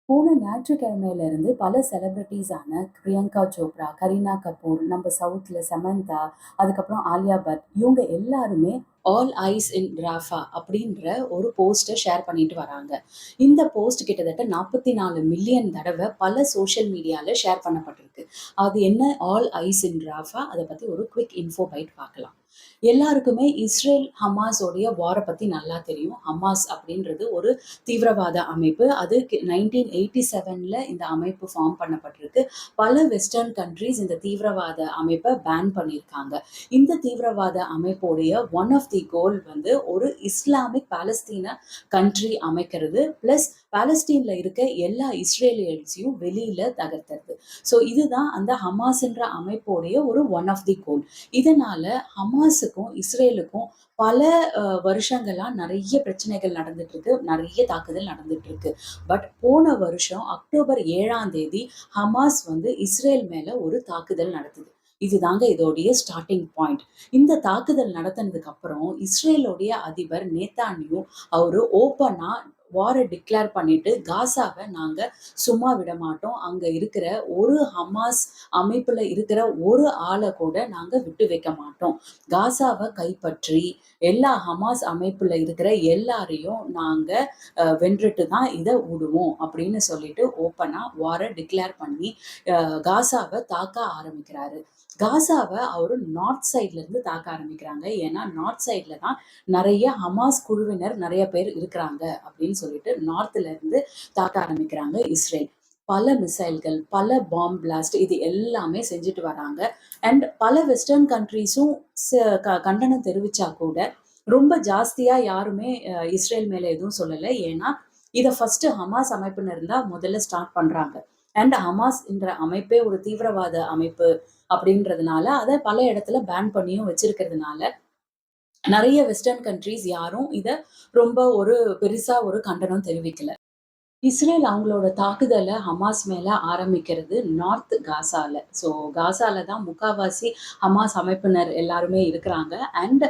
போன ஞாயிற்றுக்கிழமையிலிருந்து பல செலிபிரிட்டீஸான பிரியங்கா சோப்ரா, கரீனா கபூர், நம்ம சவுத்ல சமந்தா, அதுக்கப்புறம் ஆலியா பட் இவங்க எல்லாருமே ஆல் ஐஸ் இன் ராஃபா அப்படின்ற ஒரு போஸ்ட்டை ஷேர் பண்ணிட்டு வராங்க. இந்த போஸ்ட் கிட்டத்தட்ட 44 மில்லியன் தடவை பல சோஷியல் மீடியால ஷேர் பண்ணப்பட்டிருக்கு. அது என்ன ஆல் ஐஸ் இன் ராஃபா? அதை பத்தி ஒரு குவிக் இன்ஃபோ பைட் பார்க்கலாம். எல்லாருக்குமே இஸ்ரேல் ஹமாஸோடைய வாரை பத்தி நல்லா தெரியும். ஹமாஸ் அப்படின்றது ஒரு தீவிரவாத அமைப்பு. அது 1987ல இந்த அமைப்பு ஃபார்ம் பண்ணப்பட்டிருக்கு. பல வெஸ்டர்ன் கண்ட்ரீஸ் இந்த தீவிரவாத அமைப்பை பேன் பண்ணியிருக்காங்க. இந்த தீவிரவாத அமைப்போடைய ஒன் ஆஃப் தி கோல் வந்து ஒரு இஸ்லாமிக் பாலஸ்தீன கண்ட்ரி அமைக்கிறது, பிளஸ் பாலஸ்தீன்ல இருக்க எல்லா இஸ்ரேலியன்ஸையும் வெளியில தகர்த்துறது. ஸோ இதுதான் அந்த ஹமாஸ்ன்ற அமைப்போடைய ஒரு ஒன் ஆஃப் தி கோல். இதனால ஹமாஸுக்கும் இஸ்ரேலுக்கும் பல வருஷங்களா நிறைய பிரச்சனைகள் நடந்துட்டு இருக்கு, நிறைய தாக்குதல் நடந்துட்டு இருக்கு. பட் போன வருஷம் அக்டோபர் 7ஆம் தேதி ஹமாஸ் வந்து இஸ்ரேல் மேல ஒரு தாக்குதல் நடத்துது. இதுதாங்க இதோடைய ஸ்டார்டிங் பாயிண்ட். இந்த தாக்குதல் நடத்தினதுக்கு அப்புறம் இஸ்ரேலோடைய அதிபர் நேத்தானியு அவரு ஓப்பனா வாரை டிக்ளேர் பண்ணிட்டு, காசாவை நாங்க சும்மா விட மாட்டோம், அங்க இருக்கிற ஒரு ஹமாஸ் அமைப்புல இருக்கிற ஒரு ஆளை கூட நாங்க விட்டு வைக்க மாட்டோம், காசாவை கைப்பற்றி எல்லா ஹமாஸ் அமைப்புல இருக்கிற எல்லாரையும் நாங்க வென்றுட்டு தான் இதை விடுவோம் அப்படின்னு சொல்லிட்டு ஓப்பனா வாரை டிக்ளேர் பண்ணி காசாவை தாக்க ஆரம்பிக்கிறாரு. காசாவை அவரு நார்த் சைட்ல இருந்து தாக்க ஆரம்பிக்கிறாங்க. ஏன்னா நார்த் சைட்ல தான் நிறைய ஹமாஸ் குழுவினர் நிறைய பேர் இருக்கிறாங்க அப்படின்னு சொல்லிட்டு நார்த்ல இருந்து தாக்க ஆரம்பிக்கிறாங்க இஸ்ரேல். பல மிசைல்கள், பல பாம்பு பிளாஸ்ட், இது எல்லாமே செஞ்சுட்டு வராங்க. அண்ட் பல வெஸ்டர்ன் கண்ட்ரீஸும் கண்டனம் தெரிவிச்சா கூட ரொம்ப ஜாஸ்தியா யாருமே இஸ்ரேல் மேல எதுவும் சொல்லலை. ஏன்னா இதை ஃபர்ஸ்ட் ஹமாஸ் அமைப்புன்னு இருந்தா முதல்ல ஸ்டார்ட் பண்றாங்க. அண்ட் ஹமாஸ் என்ற அமைப்பே ஒரு தீவிரவாத அமைப்பு அப்படின்றதுனால அதை பல இடத்துல பேன் பண்ணியும் வச்சிருக்கிறதுனால நிறைய வெஸ்டர்ன் கண்ட்ரீஸ் யாரும் இதை ரொம்ப ஒரு பெருசா ஒரு கண்டனம் தெரிவிக்கல. இஸ்ரேல் அவங்களோட தாக்குதலை ஹமாஸ் மேல ஆரம்பிக்கிறது நார்த் காசால. ஸோ காசால தான் முக்காவாசி ஹமாஸ் அமைப்பினர் எல்லாருமே இருக்கிறாங்க. அண்ட்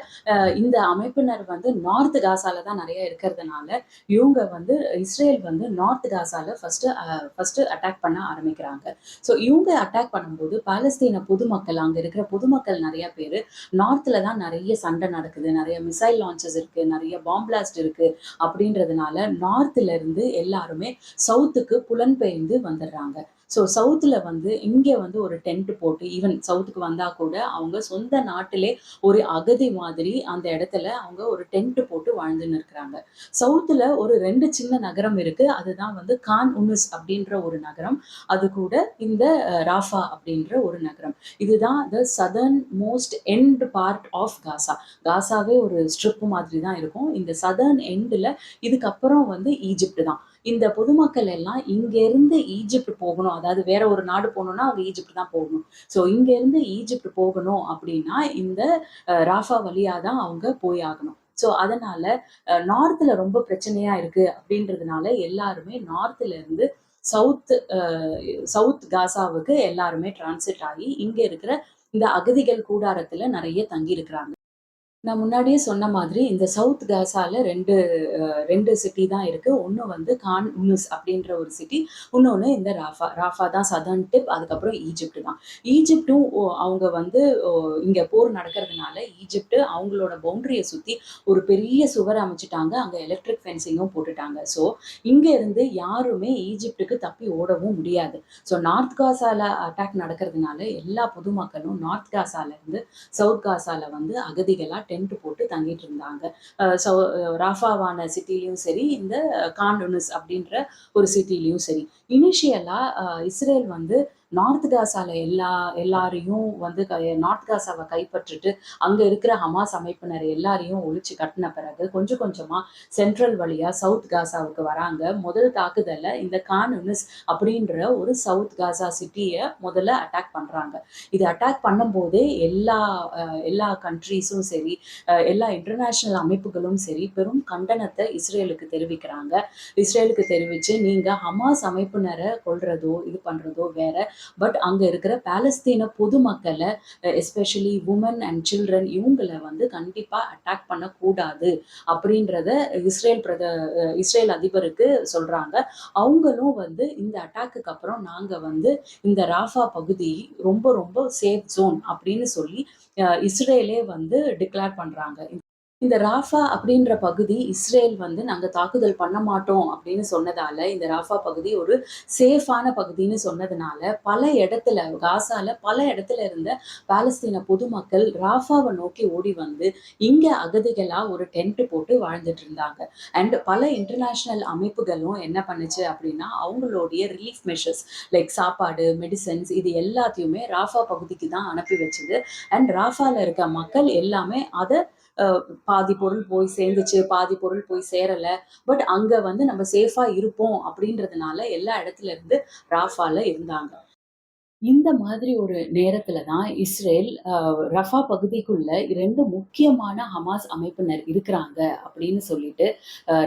இந்த அமைப்பினர் வந்து நார்த் காசால தான் நிறைய இருக்கிறதுனால இவங்க வந்து இஸ்ரேல் வந்து நார்த் காசால ஃபர்ஸ்ட் அட்டாக் பண்ண ஆரம்பிக்கிறாங்க. ஸோ இவங்க அட்டாக் பண்ணும்போது பாலஸ்தீன பொதுமக்கள், அங்க இருக்கிற பொதுமக்கள் நிறைய பேர் நார்த்ல தான் நிறைய சண்டை நடக்குது, நிறைய மிசைல் லான்ச்சஸ் இருக்கு, நிறைய பாம்பு பிளாஸ்ட் இருக்கு அப்படின்றதுனால நார்த்ல இருந்து எல்லாருமே சவுத்துக்கு புலம்பெயர்ந்து வந்துடுறாங்க. ஸோ சவுத்துல வந்து இங்க வந்து ஒரு டென்ட் போட்டு, ஈவன் சவுத்துக்கு வந்தா கூட அவங்க சொந்த நாட்டிலே ஒரு அகதி மாதிரி அந்த இடத்துல அவங்க ஒரு டென்ட் போட்டு வாழ்ந்துன்னு இருக்கிறாங்க. சவுத்துல ஒரு 2 சின்ன நகரம் இருக்கு. அதுதான் வந்து கான் உனுஸ் அப்படின்ற ஒரு நகரம், அது கூட இந்த ராஃபா அப்படின்ற ஒரு நகரம். இதுதான் the southern most end part of Gaza. காசாவே ஒரு ஸ்ட்ரிப் மாதிரி தான் இருக்கும். இந்த சதர்ன் எண்டில் இதுக்கப்புறம் வந்து ஈஜிப்ட் தான். இந்த பொதுமக்கள் எல்லாம் இங்க இருந்து ஈஜிப்ட் போகணும், அதாவது வேற ஒரு நாடு போகணும்னா அவங்க ஈஜிப்ட் தான் போகணும். ஸோ இங்க இருந்து ஈஜிப்ட் போகணும் அப்படின்னா இந்த ராஃபா வழியா தான் அவங்க போய் ஆகணும். ஸோ அதனால நார்த்ல ரொம்ப பிரச்சனையா இருக்கு அப்படின்றதுனால எல்லாருமே நார்த்ல இருந்து சவுத் சவுத் காசாவுக்கு எல்லாருமே டிரான்சிட் ஆகி இங்க இருக்கிற இந்த அகதிகள் கூடாரத்துல நிறைய தங்கி இருக்கிறாங்க. நான் முன்னாடியே சொன்ன மாதிரி இந்த சவுத் காசால 2 சிட்டி தான் இருக்கு. ஒண்ணு வந்து கான் யூனிஸ் அப்படின்ற ஒரு சிட்டி. இன்னொன்னு இந்த ராஃபா. ராஃபா தான் சதர்ன் டிப். அதுக்கப்புறம் ஈஜிப்ட் தான். ஈஜிப்டும் அவங்க வந்து இங்க போர் நடக்கிறதுனால ஈஜிப்ட் அவங்களோட பவுண்டரிய சுத்தி ஒரு பெரிய சுவர் அமைச்சிட்டாங்க. அங்க எலக்ட்ரிக் ஃபென்சிங்கும் போட்டுட்டாங்க. ஸோ இங்க இருந்து யாருமே ஈஜிப்டுக்கு தப்பி ஓடவும் முடியாது. ஸோ நார்த் காசால அட்டாக் நடக்கிறதுனால எல்லா பொதுமக்களும் நார்த் காசால இருந்து சவுத் காசால வந்து அகதிகளா டென்ட் போட்டு தங்கிட்டு இருந்தாங்க. ராஃபாவான சிட்டிலையும் சரி, இந்த கான்டுனிஸ் அப்படின்ற ஒரு சிட்டிலையும் சரி. இனிஷியலா இஸ்ரேல் வந்து நார்த் காசால எல்லாரையும் வந்து நார்த் காசாவை கைப்பற்றிட்டு அங்க இருக்கிற ஹமாஸ் அமைப்பினர் எல்லாரையும் ஒழிச்சு கட்டின பிறகு கொஞ்சம் கொஞ்சமா சென்ட்ரல் வழியா சவுத் காசாவுக்கு வராங்க. முதல் தாக்குதல இந்த கான்யுனிஸ் அப்படின்ற ஒரு சவுத் காசா சிட்டியை முதல்ல அட்டாக் பண்றாங்க. இது அட்டாக் பண்ணும்போதே எல்லா கண்ட்ரீஸும் சரி, எல்லா இன்டர்நேஷனல் அமைப்புகளும் சரி பெரும் கண்டனத்தை இஸ்ரேலுக்கு தெரிவிக்கிறாங்க. இஸ்ரேலுக்கு தெரிவிச்சு நீங்க ஹமாஸ் அமைப்பினரை கொல்றதோ இது பண்றதோ வேற, பட் அங்க இருக்கிற பாலஸ்தீன பொதுமக்களை, எஸ்பெஷலி வுமன் அண்ட் சில்ட்ரன், இவங்கள வந்து கண்டிப்பா அட்டாக் பண்ணக்கூடாது அப்படின்றத இஸ்ரேல் அதிபருக்கு சொல்றாங்க. அவங்களும் வந்து இந்த அட்டாக்குக்கு அப்புறம் நாங்க வந்து இந்த ராஃபா பகுதி ரொம்ப ரொம்ப சேஃப் ஜோன் அப்படின்னு சொல்லி இஸ்ரேலே வந்து டிக்ளேர் பண்றாங்க. இந்த ராஃபா அப்படின்ற பகுதி இஸ்ரேல் வந்து நாங்க தாக்குதல் பண்ண மாட்டோம் அப்படின்னு சொன்னதால, இந்த ராஃபா பகுதி ஒரு சேஃபான பகுதின்னு சொன்னதுனால, பல இடத்துல காசால பல இடத்துல இருந்த பாலஸ்தீன பொதுமக்கள் ராஃபாவ நோக்கி ஓடி வந்து, இங்க அகதிகளா ஒரு டென்ட் போட்டு வாழ்ந்துட்டு இருந்தாங்க. அண்ட் பல இன்டர்நேஷனல் அமைப்புகளும் என்ன பண்ணுச்சு அப்படின்னா, அவங்களுடைய ரிலீஃப் மெஷர்ஸ் லைக் சாப்பாடு, மெடிசின்ஸ் இது எல்லாத்தையுமே ராஃபா பகுதிக்கு தான் அனுப்பி வச்சது. அண்ட் ராஃபால இருக்க மக்கள் எல்லாமே அத பாதி பொருள் போய் சேர்ந்துச்சு, பாதி பொருள் போய் சேரல. பட் அங்க வந்து நம்ம சேஃபா இருப்போம் அப்படின்றதுனால எல்லா இடத்துல இருந்து ராஃபால இருந்தாங்க. இந்த மாதிரி ஒரு நேரத்துல தான் இஸ்ரேல் ரஃபா பகுதிக்குள்ள 2 முக்கியமான ஹமாஸ் அமைப்பினர் இருக்கிறாங்க அப்படின்னு சொல்லிட்டு,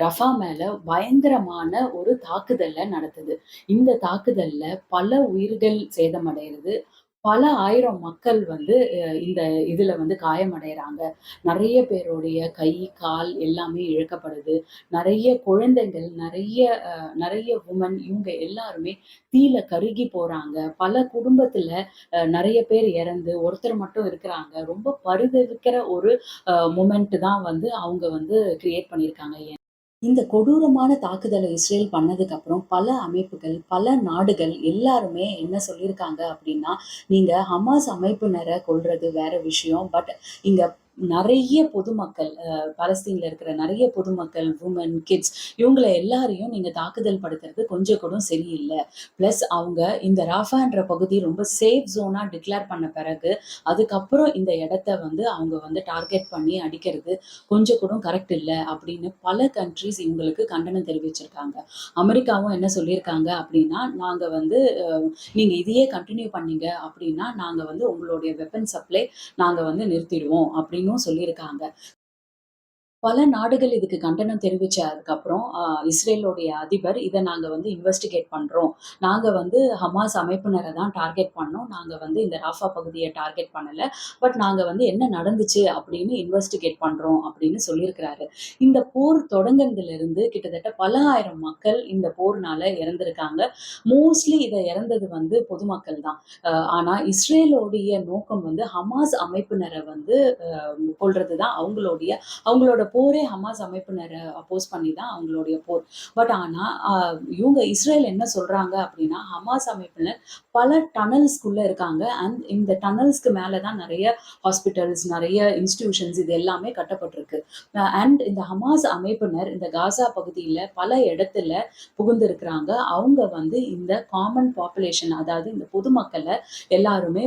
ரஃபா மேல பயங்கரமான ஒரு தாக்குதல நடத்துது. இந்த தாக்குதல்ல பல உயிர்கள் சேதமடைகிறது. பல 1000 மக்கள் வந்து இந்த இதுல வந்து காயமடையறாங்க. நெறைய பேருடைய கை, கால் எல்லாமே இழக்கப்படுது. நெறைய குழந்தைகள், நெறைய வுமன் இவங்க எல்லாருமே தீயில கருகி போறாங்க. பல குடும்பத்துல நெறைய பேர் இறந்து, ஒருத்தர் மட்டும் இருக்கிறாங்க. ரொம்ப பரிதவிக்கிற ஒரு மொமெண்ட் தான் வந்து அவங்க வந்து கிரியேட் பண்ணியிருக்காங்க. இந்த கொடூரமான தாக்குதலை இஸ்ரேல் பண்ணதுக்கு அப்புறம் பல அமைப்புகள், பல நாடுகள் எல்லாருமே என்ன சொல்லியிருக்காங்க அப்படின்னா, நீங்க ஹமாஸ் அமைப்பினர கொல்றது வேற விஷயம். பட் இங்க நெறைய பொதுமக்கள், பாலஸ்தீன்ல இருக்கிற நெறைய பொதுமக்கள், வுமன், கிட்ஸ் இவங்கள எல்லாரையும் நீங்க தாக்குதல் படுத்துறது கொஞ்சம் கூட சரியில்ல. பிளஸ் அவங்க இந்த ராஃபான்ற பகுதி ரொம்ப சேஃப் ஜோனா டிக்ளேர் பண்ண பிறகு, அதுக்கப்புறம் இந்த இடத்த வந்து அவங்க வந்து டார்கெட் பண்ணி அடிக்கிறது கொஞ்சம் கூட கரெக்ட் இல்ல அப்படின்னு பல கண்ட்ரீஸ் இவங்களுக்கு கண்டனம் தெரிவிச்சிருக்காங்க. அமெரிக்காவும் என்ன சொல்லியிருக்காங்க அப்படின்னா, நாங்க வந்து நீங்க இதையே கண்டினியூ பண்ணீங்க அப்படின்னா, நாங்க வந்து உங்களுடைய வெப்பன் சப்ளை நாங்க வந்து நிறுத்திடுவோம் அப்படின்னும் சொல்லியிருக்காங்க. பல நாடுகள் இதுக்கு கண்டனம் தெரிவிச்சதுக்கப்புறம், இஸ்ரேலுடைய அதிபர், "இத நாங்க வந்து இன்வெஸ்டிகேட் பண்றோம். நாங்க வந்து ஹமாஸ் அமைப்பினர தான் டார்கெட் பண்ணோம். நாங்க வந்து இந்த ராஃபா பகுதிய டார்கெட் பண்ணல. பட் நாங்க வந்து என்ன நடந்துச்சு அப்படின்னு இன்வெஸ்டிகேட் பண்றோம்" அப்படின்னு சொல்லியிருக்கிறாரு. இந்த போர் தொடங்குனதிலிருந்து கிட்டத்தட்ட பல 1000 மக்கள் இந்த போர்னால இறந்திருக்காங்க. மோஸ்ட்லி இத இறந்தது வந்து பொதுமக்கள் தான். ஆனா இஸ்ரேலோடைய நோக்கம் வந்து ஹமாஸ் அமைப்பினர வந்து கொல்றது தான் அவங்களோட போரே ஹமாஸ் அமைப்பினர அப்போஸ் பண்ணி தான் அவங்களுடைய போர். பட் ஆனா இவங்க இஸ்ரேல் என்ன சொல்றாங்க அப்படின்னா, ஹமாஸ் அமைப்பினர் பல டனல்ஸ்குள்ள இருக்காங்க. அண்ட் இந்த டனல்ஸ்க்கு மேல தான் நிறைய ஹாஸ்பிட்டல்ஸ், நிறைய இன்ஸ்டிடியூஷன்ஸ் இது எல்லாமே கட்டப்பட்டிருக்கு. அண்ட் இந்த ஹமாஸ் அமைப்பினர் இந்த காசா பகுதியில பல இடத்துல புகுந்திருக்கிறாங்க. அவங்க வந்து இந்த காமன் பாப்புலேஷன், அதாவது இந்த பொதுமக்களை எல்லாருமே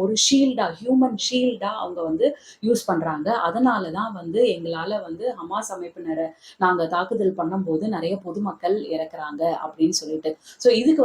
ஒரு ஷீல்டா, ஹியூமன் ஷீல்டா அவங்க வந்து யூஸ் பண்றாங்க. அதனால தான் வந்து எங்களால வந்து ஹமாஸ் அமைப்பினரை நாங்க தாக்குதல் பண்ணும்போது நிறைய பொதுமக்கள் இறக்குறாங்க அப்படின்னு சொல்லிட்டு. ஸோ இதுக்கு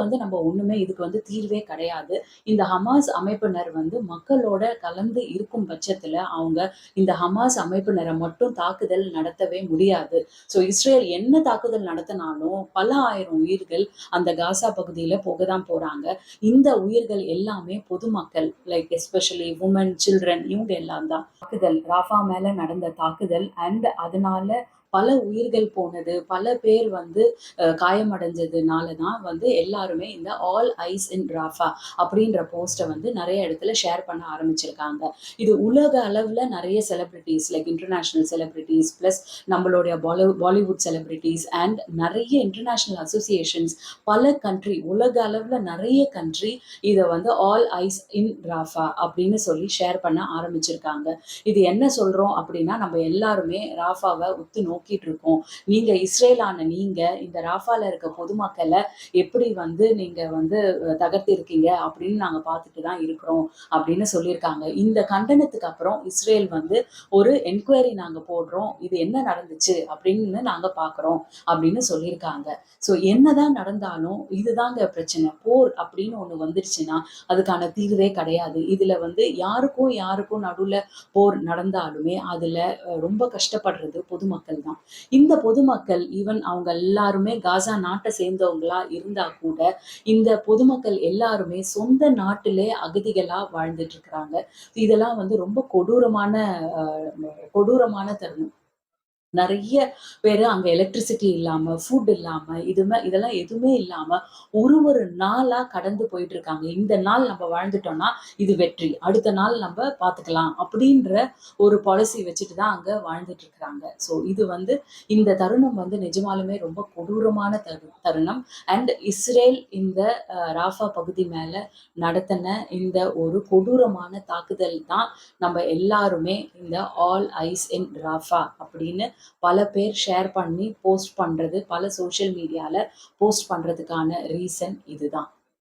வந்து தீர்வே கிடையாது. இந்த ஹமாஸ் அமைப்பினர் வந்து மக்களோட கலந்து இருக்கும் பட்சத்துல அவங்க இந்த ஹமாஸ் அமைப்பினரை மட்டும் தாக்குதல் நடத்தவே முடியாது. ஸோ இஸ்ரேல் என்ன தாக்குதல் நடத்தினாலும் பல 1000 உயிர்கள் அந்த காசா பகுதியில போகதான் போறாங்க. இந்த உயிர்கள் எல்லாமே பொதுமக்கள், லைக் எஸ்பெஷலி உமன், சில்ட்ரன் இவங்க எல்லாம் தான். தாக்குதல் ராஃபா மேல நடந்த தாக்குதல் அண்ட் அதனால பல உயிர்கள் போனது, பல பேர் வந்து காயமடைஞ்சதுனால தான் வந்து எல்லாருமே இந்த ஆல் ஐஸ் இன் ராஃபா அப்படின்ற போஸ்ட்டை வந்து நிறைய இடத்துல ஷேர் பண்ண ஆரம்பிச்சிருக்காங்க. இது உலக அளவில் நிறைய celebrities like international celebrities plus நம்மளுடைய பாலிவுட் செலிபிரிட்டிஸ் அண்ட் நிறைய இன்டர்நேஷனல் அசோசியேஷன்ஸ், பல கண்ட்ரி, உலக அளவில் நிறைய கண்ட்ரி இதை வந்து ஆல் ஐஸ் இன் ராஃபா அப்படின்னு சொல்லி ஷேர் பண்ண ஆரம்பிச்சிருக்காங்க. இது என்ன சொல்றோம் அப்படின்னா, நம்ம எல்லாருமே ராஃபாவை உத்து நோக்கிட்டு இருக்கோம். நீங்க இஸ்ரேலான நீங்க இந்த ராஃபால இருக்க பொதுமக்களை எப்படி வந்து நீங்க வந்து தகர்த்திருக்கீங்க அப்படின்னு நாங்க பார்த்துட்டு தான் இருக்கிறோம் அப்படின்னு சொல்லியிருக்காங்க. இந்த கண்டனத்துக்கு அப்புறம் இஸ்ரேல் வந்து ஒரு என்கொயரி நாங்க போடுறோம், இது என்ன நடந்துச்சு அப்படின்னு நாங்க பார்க்குறோம் அப்படின்னு சொல்லியிருக்காங்க. ஸோ என்னதான் நடந்தாலும் இதுதாங்க பிரச்சனை. போர் அப்படின்னு ஒண்ணு வந்துருச்சுன்னா அதுக்கான தீர்வே கிடையாது. இதுல வந்து யாருக்கும் யாருக்கும் நடுவுல போர் நடந்தாலுமே அதுல ரொம்ப கஷ்டப்படுறது பொதுமக்கள் தான். இருக்காங்களாமா. இந்த பொதுமக்கள் ஈவன் அவங்க எல்லாருமே காசா நாட்டை சேர்ந்தவங்களா இருந்தா கூட இந்த பொதுமக்கள் எல்லாருமே சொந்த நாட்டிலே அகதிகளா வாழ்ந்துட்டு இருக்கிறாங்க. இதெல்லாம் வந்து ரொம்ப கொடூரமான தருணம். நெறைய பேரு அங்க எலக்ட்ரிசிட்டி இல்லாம, ஃபுட் இல்லாம, இதெல்லாம் எதுவுமே இல்லாம ஒரு நாளா கடந்து போயிட்டுருக்காங்க. இந்த நாள் நம்ம வாழ்ந்துட்டோம்னா, இது வெற்றி. அடுத்த நாள் நம்ப பார்த்துக்கலாம். அப்படின்ற ஒரு பாலிசி வச்சுட்டு தான் அங்க வாழ்ந்துட்டு இருக்கிறாங்க. ஸோ இது வந்து இந்த தருணம் வந்து நிஜமாலுமே ரொம்ப கொடூரமான தருணம். அண்ட் இஸ்ரேல் இந்த ராஃபா பகுதி மேல நடத்தின இந்த ஒரு கொடூரமான தாக்குதல் தான் நம்ம எல்லாருமே இந்த ஆல் ஐஸ் இன் ராஃபா அப்படின்னு பல பேர் ஷேர் பண்ணி போஸ்ட் பண்றது, பல சோஷியல் மீடியால போஸ்ட் பண்றதுக்கான ரீசன் இதுதான்.